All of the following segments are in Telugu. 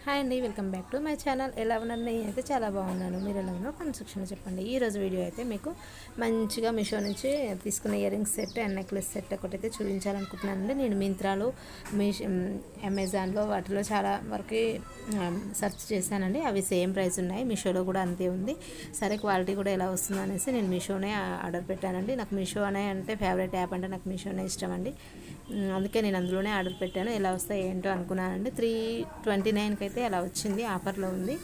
హాయ్ అండి, welcome back to my channel. ఎలా ఉన్నారు? నేనైతే చాలా బాగున్నాను. మీరు ఎలా ఉన్నారో కామెంట్ సెక్షన్లో చెప్పండి. ఈరోజు వీడియో అయితే మీకు మంచిగా మీషో నుంచి తీసుకున్న ear rings set and necklace set ఒకటైతే చూపించాలనుకుంటున్నానండి. నేను మింత్రాలో, అమెజాన్లో వాటిలో చాలా వరకు సెర్చ్ చేశానండి. అవి సేమ్ ప్రైస్ ఉన్నాయి. మీషోలో కూడా అంతే ఉంది. సరే క్వాలిటీ కూడా ఎలా వస్తుందో అనేసి నేను మీషోనే ఆర్డర్ పెట్టానండి. నాకు మీషో అంటే ఫేవరెట్ యాప్, అంటే నాకు మీషోనే ఇష్టం అండి. అందుకే నేను అందులోనే ఆర్డర్ పెట్టాను. ఎలా వస్తాయి ఏంటో అనుకున్నానండి. 329కి అయితే అలా వచ్చింది, ఆఫర్లో ఉంది.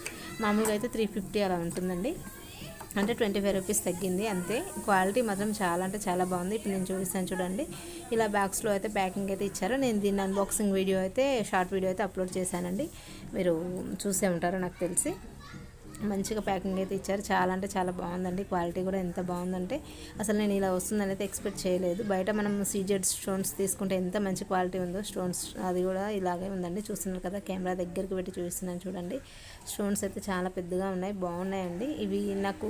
మామూలుగా అయితే 350 అలా ఉంటుందండి. అంటే 25 రూపీస్ తగ్గింది అంతే. క్వాలిటీ మాత్రం చాలా అంటే చాలా బాగుంది. ఇప్పుడు నేను చూపిస్తాను చూడండి. ఇలా బాక్స్లో అయితే ప్యాకింగ్ అయితే ఇచ్చారు. నేను దీన్ని అన్బాక్సింగ్ వీడియో అయితే, షార్ట్ వీడియో అయితే అప్లోడ్ చేశానండి. మీరు చూసే ఉంటారో నాకు తెలిసి. మంచిగా ప్యాకింగ్ అయితే ఇచ్చారు. చాలా అంటే చాలా బాగుందండి. క్వాలిటీ కూడా ఎంత బాగుందంటే అసలు నేను ఇలా వస్తుందని అయితే ఎక్స్పెక్ట్ చేయలేదు. బయట మనం సీజెడ్ స్టోన్స్ తీసుకుంటే ఎంత మంచి క్వాలిటీ ఉందో, స్టోన్స్ అది కూడా ఇలాగే ఉందండి. చూస్తున్నారు కదా, కెమెరా దగ్గరికి పెట్టి చూపిస్తున్నాను చూడండి. స్టోన్స్ అయితే చాలా పెద్దగా ఉన్నాయి, బాగున్నాయండి. ఇవి నాకు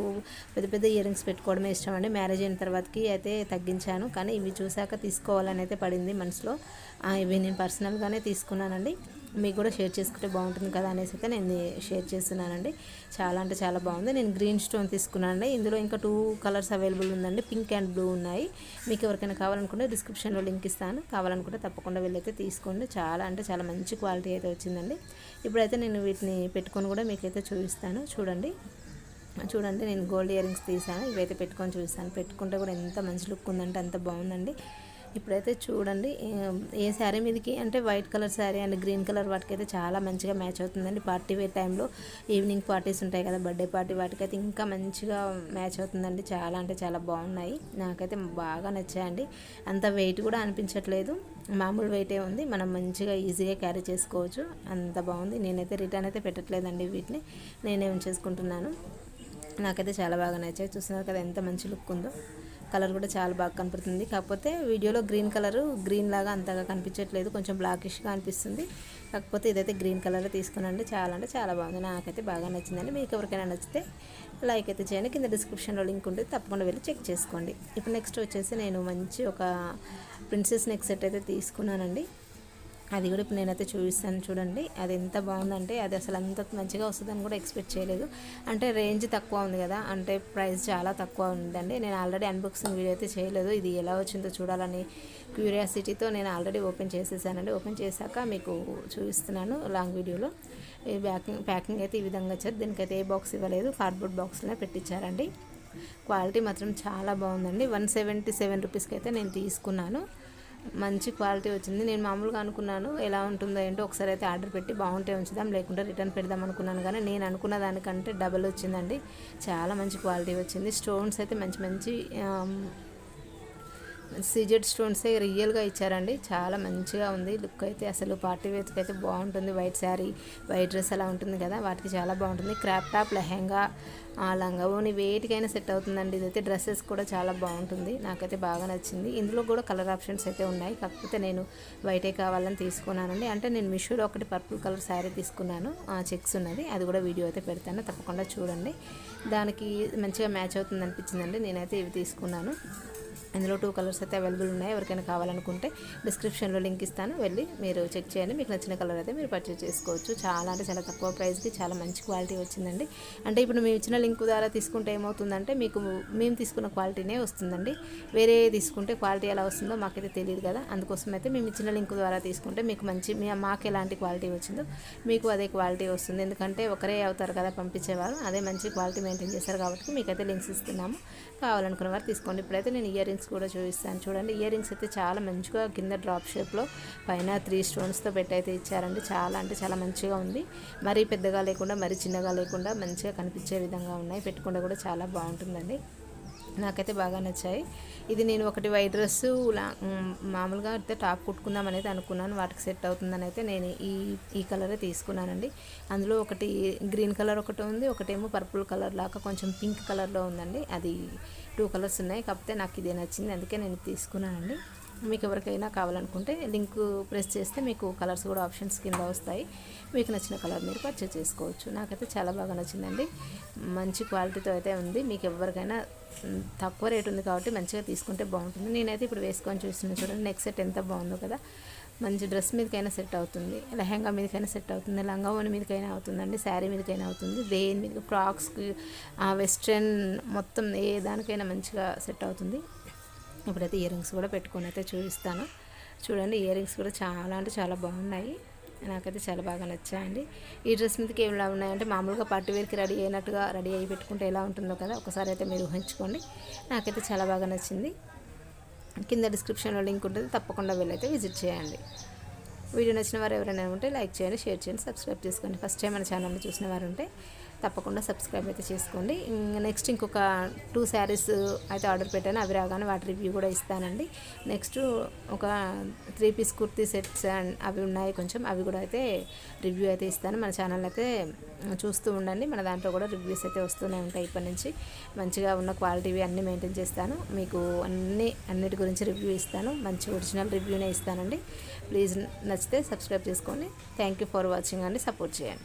పెద్ద పెద్ద ఇయర్ రింగ్స్ పెట్టుకోవడమే ఇష్టం అండి. మ్యారేజ్ అయిన తర్వాతకి అయితే తగ్గించాను, కానీ ఇవి చూసాక తీసుకోవాలని అయితే పడింది మనసులో. ఇవి నేను పర్సనల్గానే తీసుకున్నానండి. మీకు కూడా షేర్ చేసుకుంటే బాగుంటుంది కదా అనేసి అయితే నేను షేర్ చేస్తున్నానండి. చాలా అంటే చాలా బాగుంది. నేను గ్రీన్ స్టోన్ తీసుకున్నానండి. ఇందులో ఇంకా 2 కలర్స్ అవైలబుల్ ఉందండి. పింక్ అండ్ బ్లూ ఉన్నాయి. మీకు ఎవరికైనా కావాలనుకుంటే డిస్క్రిప్షన్లో లింక్ ఇస్తాను. కావాలనుకుంటే తప్పకుండా వెళ్ళైతే తీసుకోండి. చాలా అంటే చాలా మంచి క్వాలిటీ అయితే వచ్చిందండి. ఇప్పుడైతే నేను వీటిని పెట్టుకొని కూడా మీకైతే చూపిస్తాను చూడండి. నేను గోల్డ్ ఇయర్ రింగ్స్ తీసాను. ఇవైతే పెట్టుకొని చూపిస్తాను. పెట్టుకుంటే కూడా ఎంత మంచి లుక్ ఉందంటే అంత బాగుందండి. ఇప్పుడైతే చూడండి, ఏ శారీ మీదకి అంటే white colour sari and green colour వాటికైతే చాలా మంచిగా మ్యాచ్ అవుతుందండి. పార్టీ వేర్ టైంలో ఈవినింగ్ పార్టీస్ ఉంటాయి కదా, బర్త్డే పార్టీ, వాటికైతే ఇంకా మంచిగా మ్యాచ్ అవుతుందండి. చాలా అంటే చాలా బాగున్నాయి. నాకైతే బాగా నచ్చాయండి. అంత వెయిట్ కూడా అనిపించట్లేదు, మామూలు వెయిటే ఉంది. మనం మంచిగా ఈజీగా క్యారీ చేసుకోవచ్చు. అంత బాగుంది. నేనైతే రిటర్న్ అయితే పెట్టట్లేదండి, వీటిని నేనే ఉంచేసుకుంటున్నాను. నాకైతే చాలా బాగా నచ్చాయి. చూస్తున్నారు కదా ఎంత మంచి లుక్ ఉందో. కలర్ కూడా చాలా బాగా కనపడుతుంది. కాకపోతే వీడియోలో గ్రీన్ లాగా అంతగా కనిపించట్లేదు, కొంచెం బ్లాకిష్గా అనిపిస్తుంది. కాకపోతే ఇదైతే గ్రీన్ కలర్ తీసుకున్నానండి. చాలా అంటే చాలా బాగుంది. నాకైతే బాగా నచ్చిందండి. మీకు ఎవరికైనా నచ్చితే లైక్ అయితే చేయండి. కింద డిస్క్రిప్షన్లో లింక్ ఉంటుంది, తప్పకుండా వెళ్ళి చెక్ చేసుకోండి. ఇప్పుడు నెక్స్ట్ వచ్చేసి నేను మంచి ఒక ప్రిన్సెస్ నెక్ సెట్ అయితే తీసుకున్నానండి. అది కూడా ఇప్పుడు నేనైతే చూపిస్తాను చూడండి. అది ఎంత బాగుందంటే అది అసలు అంత మంచిగా వస్తుందని కూడా ఎక్స్పెక్ట్ చేయలేదు. అంటే రేంజ్ తక్కువ ఉంది కదా, అంటే ప్రైస్ చాలా తక్కువ ఉందండి. నేను ఆల్రెడీ అన్బాక్సింగ్ వీడియో అయితే చేయలేదు. ఇది ఎలా వచ్చిందో చూడాలని క్యూరియాసిటీతో నేను ఆల్రెడీ ఓపెన్ చేసేసానండి. ఓపెన్ చేశాక మీకు చూపిస్తున్నాను లాంగ్ వీడియోలో. ఈ ప్యాకింగ్ అయితే ఈ విధంగా వచ్చారు. దీనికైతే ఏ బాక్స్ ఇవ్వలేదు, కార్డ్బోర్డ్ బాక్స్లోనే పెట్టించారండి. క్వాలిటీ మాత్రం చాలా బాగుందండి. 177 రూపీస్కి అయితే నేను తీసుకున్నాను. మంచి క్వాలిటీ వచ్చింది. నేను మామూలుగా అనుకున్నాను ఎలా ఉంటుందో ఏంటో, ఒకసారి అయితే ఆర్డర్ పెట్టి బాగుంటే ఉంచుదాం, లేకుంటే రిటర్న్ పెడదాం అనుకున్నాను. కానీ నేను అనుకున్న దానికంటే డబల్ వచ్చిందండి. చాలా మంచి క్వాలిటీ వచ్చింది. స్టోన్స్ అయితే మంచి మంచి సీజెడ్ స్టోన్సే రియల్గా ఇచ్చారండి. చాలా మంచిగా ఉంది లుక్ అయితే. అసలు పార్టీ వేర్కి అయితే బాగుంటుంది. వైట్ శారీ, వైట్ డ్రెస్ అలా ఉంటుంది కదా, వాటికి చాలా బాగుంటుంది. క్రాప్ టాప్, లెహెంగా, లంగా ఓని వేటికైనా సెట్ అవుతుందండి. ఇదైతే డ్రెస్సెస్ కూడా చాలా బాగుంటుంది. నాకైతే బాగా నచ్చింది. ఇందులో కూడా కలర్ ఆప్షన్స్ అయితే ఉన్నాయి. కాకపోతే నేను వైటే కావాలని తీసుకున్నానండి. అంటే నేను మీషోలో ఒకటి పర్పుల్ కలర్ శారీ తీసుకున్నాను, చెక్స్ ఉన్నది. అది కూడా వీడియో అయితే పెడతాను, తప్పకుండా చూడండి. దానికి మంచిగా మ్యాచ్ అవుతుంది అనిపించిందండి. నేనైతే ఇవి తీసుకున్నాను. ఇందులో 2 కలర్స్ అయితే అవైలబుల్ ఉన్నాయి. ఎవరికైనా కావాలనుకుంటే డిస్క్రిప్షన్లో లింక్ ఇస్తాను, వెళ్ళి మీరు చెక్ చేయండి. మీకు నచ్చిన కలర్ అయితే మీరు పర్చేస్ చేసుకోవచ్చు. చాలా అంటే చాలా తక్కువ ప్రైస్కి చాలా మంచి క్వాలిటీ వచ్చిందండి. అంటే ఇప్పుడు మేము ఇచ్చిన లింక్ ద్వారా తీసుకుంటే ఏమవుతుందంటే మీకు మేము తీసుకున్న క్వాలిటీనే వస్తుందండి. వేరే తీసుకుంటే క్వాలిటీ ఎలా వస్తుందో మాకైతే తెలియదు కదా. అందుకోసం అయితే మేము ఇచ్చిన లింక్ ద్వారా తీసుకుంటే మీకు మాకు ఎలాంటి క్వాలిటీ వచ్చిందో మీకు అదే క్వాలిటీ వస్తుంది. ఎందుకంటే ఒకరే అవుతారు కదా పంపించేవారు, అదే మంచి క్వాలిటీ మెయింటైన్ చేస్తారు కాబట్టి మీకైతే లింక్స్ ఇస్తున్నాము. కావాలనుకున్న వారు తీసుకోండి. ఇప్పుడైతే నేను ఇయర్ రింగ్స్ కూడా చూపిస్తాను చూడండి. ఇయర్ రింగ్స్ అయితే చాలా మంచిగా కింద డ్రాప్ షేప్లో పైన 3 స్టోన్స్తో పెట్టి అయితే ఇచ్చారండి. చాలా అంటే చాలా మంచిగా ఉంది. మరీ పెద్దగా లేకుండా మరీ చిన్నగా లేకుండా మంచిగా కనిపించే విధంగా ఉన్నాయి. పెట్టుకుంటే కూడా చాలా బాగుంటుందండి. నాకైతే బాగా నచ్చాయి. ఇది నేను ఒకటి వైట్ డ్రెస్సు మామూలుగా అయితే టాప్ కుట్టుకుందాం అనేది అనుకున్నాను. వాటికి సెట్ అవుతుందని అయితే నేను ఈ కలరే తీసుకున్నానండి. అందులో ఒకటి గ్రీన్ కలర్ ఒకటి ఉంది, ఒకటేమో పర్పుల్ కలర్ లాగా కొంచెం పింక్ కలర్లో ఉందండి. అది 2 కలర్స్ ఉన్నాయి. కాకపోతే నాకు ఇదే నచ్చింది, అందుకే నేను తీసుకున్నానండి. మీకు ఎవరికైనా కావాలనుకుంటే లింక్ ప్రెస్ చేస్తే మీకు కలర్స్ కూడా ఆప్షన్స్ కింద వస్తాయి. మీకు నచ్చిన కలర్ మీరు పర్చేస్ చేసుకోవచ్చు. నాకైతే చాలా బాగా నచ్చిందండి. మంచి క్వాలిటీతో అయితే ఉంది. మీకు ఎవరికైనా తక్కువ రేట్ ఉంది కాబట్టి మంచిగా తీసుకుంటే బాగుంటుంది. నేనైతే ఇప్పుడు వేసుకొని చూస్తున్నాను చూడండి. నెక్ సెట్ ఎంత బాగుందో కదా. మంచి డ్రెస్ మీదకైనా సెట్ అవుతుంది, లెహంగా మీదకైనా సెట్ అవుతుంది, లంగా ఓని మీదకైనా అవుతుందండి, శారీ మీదకైనా అవుతుంది, దేని మీద ఫ్రాక్స్కి వెస్ట్రన్ మొత్తం ఏ దానికైనా మంచిగా సెట్ అవుతుంది. ఇప్పుడైతే ఇయర్ రింగ్స్ కూడా పెట్టుకొని అయితే చూపిస్తాను. చూడండి, ఇయర్ రింగ్స్ కూడా చాలా అంటే చాలా బాగున్నాయి, నాకైతే చాలా బాగా నచ్చాయండి. ఈ డ్రెస్ మీదకి ఎలా ఉన్నాయంటే మామూలుగా పార్టీ వేర్కి రెడీ అయ్యి పెట్టుకుంటే ఎలా ఉంటుందో కదా, ఒకసారి అయితే మీరు ఊహించుకోండి. నాకైతే చాలా బాగా నచ్చింది. కింద డిస్క్రిప్షన్లో లింక్ ఉంటుంది, తప్పకుండా వెళ్ళైతే విజిట్ చేయండి. వీడియో నచ్చిన వారు ఎవరైనా ఉంటే లైక్ చేయండి, షేర్ చేయండి, సబ్స్క్రైబ్ చేసుకోండి. ఫస్ట్ టైం మన ఛానల్ని చూసిన వారు ఉంటే తప్పకుండా సబ్స్క్రైబ్ అయితే చేసుకోండి. నెక్స్ట్ ఇంకొక 2 శారీస్ అయితే ఆర్డర్ పెట్టాను, అవి రాగానే వాటి రివ్యూ కూడా ఇస్తానండి. నెక్స్ట్ ఒక 3 పీస్ కుర్తీ సెట్స్ అండ్ అవి ఉన్నాయి కొంచెం, అవి కూడా అయితే రివ్యూ అయితే ఇస్తాను. మన ఛానల్ అయితే చూస్తూ ఉండండి, మన దాంట్లో కూడా రివ్యూస్ అయితే వస్తూనే ఉంటాయి. ఇప్పటి నుంచి మంచిగా ఉన్న క్వాలిటీవి అన్నీ మెయింటైన్ చేస్తాను, మీకు అన్నిటి గురించి రివ్యూ ఇస్తాను, మంచి ఒరిజినల్ రివ్యూనే ఇస్తానండి. ప్లీజ్ నచ్చితే సబ్స్క్రైబ్ చేసుకోండి. థ్యాంక్ యూ ఫర్ వాచింగ్ అండి, సపోర్ట్ చేయండి.